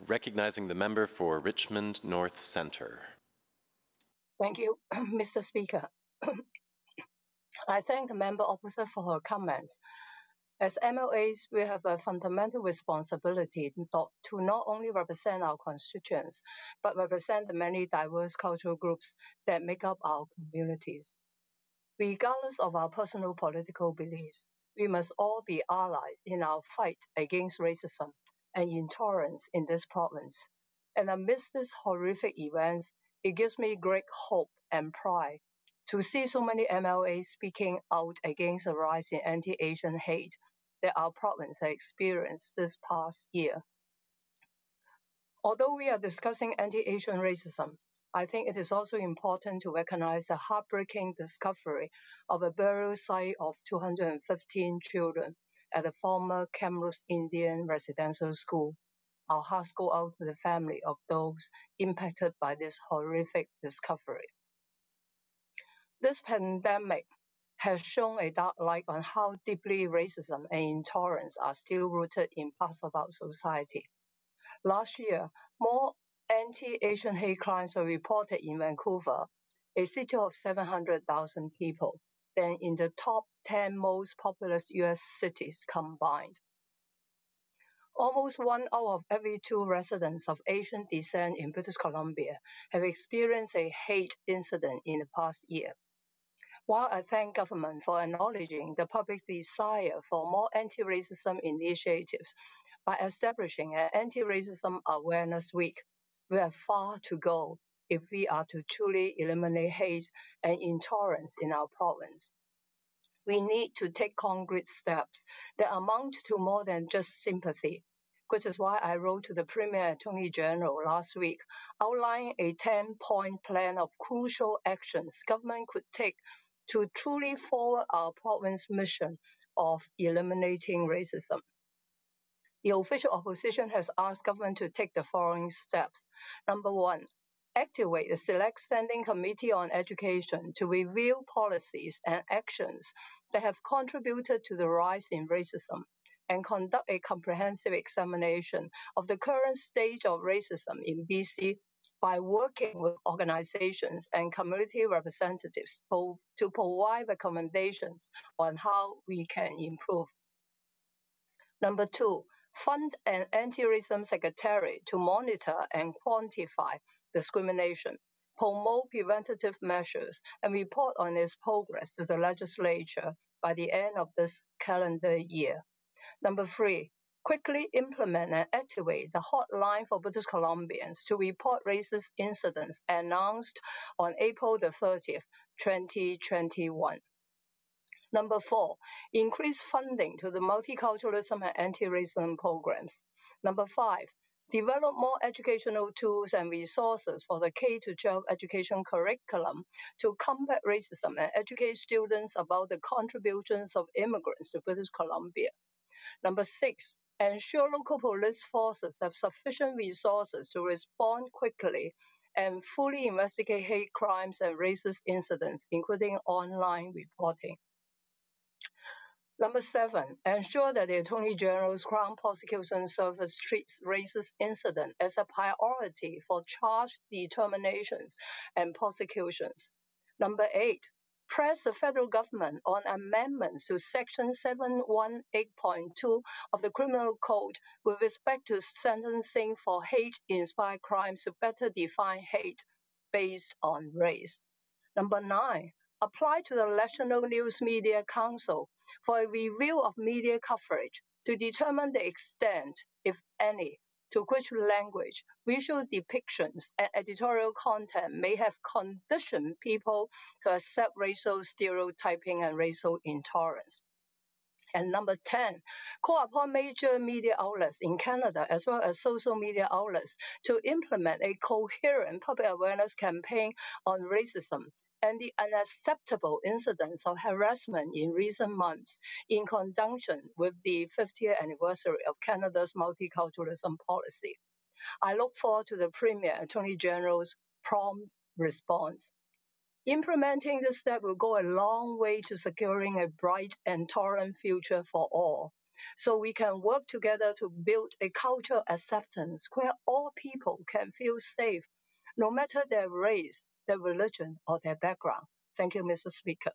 Recognizing the member for Richmond North Centre. Thank you, Mr. Speaker. I thank the member opposite for her comments. As MLAs, we have a fundamental responsibility to not only represent our constituents, but represent the many diverse cultural groups that make up our communities. Regardless of our personal political beliefs, we must all be allies in our fight against racism and intolerance in this province. And amidst these horrific events, it gives me great hope and pride to see so many MLAs speaking out against the rise in anti-Asian hate that our province has experienced this past year. Although we are discussing anti-Asian racism, I think it is also important to recognize the heartbreaking discovery of a burial site of 215 children at the former Kamloops Indian Residential School. Our hearts go out to the family of those impacted by this horrific discovery. This pandemic has shown a dark light on how deeply racism and intolerance are still rooted in parts of our society. Last year, more anti-Asian hate crimes were reported in Vancouver, a city of 700,000 people, than in the top 10 most populous U.S. cities combined. Almost 1 out of every 2 residents of Asian descent in British Columbia have experienced a hate incident in the past year. While I thank government for acknowledging the public's desire for more anti-racism initiatives by establishing an Anti-Racism Awareness Week, we have far to go if we are to truly eliminate hate and intolerance in our province. We need to take concrete steps that amount to more than just sympathy, which is why I wrote to the Premier and Attorney General last week outlining a 10-point plan of crucial actions government could take to truly forward our province's mission of eliminating racism. The official opposition has asked government to take the following steps. Number 1, activate a select standing committee on education to review policies and actions that have contributed to the rise in racism and conduct a comprehensive examination of the current state of racism in BC by working with organizations and community representatives to provide recommendations on how we can improve. Number 2, fund an anti-racism secretariat to monitor and quantify discrimination, promote preventative measures, and report on its progress to the legislature by the end of this calendar year. Number 3, quickly implement and activate the hotline for British Columbians to report racist incidents announced on April the 30th, 2021. Number 4, increase funding to the multiculturalism and anti-racism programs. Number 5, develop more educational tools and resources for the K-12 education curriculum to combat racism and educate students about the contributions of immigrants to British Columbia. Number 6, ensure local police forces have sufficient resources to respond quickly and fully investigate hate crimes and racist incidents, including online reporting. Number 7, ensure that the Attorney General's Crown Prosecution Service treats racist incident as a priority for charge determinations and prosecutions. Number 8, press the federal government on amendments to Section 718.2 of the Criminal Code with respect to sentencing for hate-inspired crimes to better define hate based on race. Number 9, apply to the National News Media Council for a review of media coverage to determine the extent, if any, to which language, visual depictions, and editorial content may have conditioned people to accept racial stereotyping and racial intolerance. And number 10, call upon major media outlets in Canada as well as social media outlets to implement a coherent public awareness campaign on racism and the unacceptable incidents of harassment in recent months in conjunction with the 50th anniversary of Canada's multiculturalism policy. I look forward to the Premier and Attorney General's prompt response. Implementing this step will go a long way to securing a bright and tolerant future for all. so we can work together to build a cultural acceptance where all people can feel safe, no matter their race, their religion, or their background. Thank you, Mr. Speaker.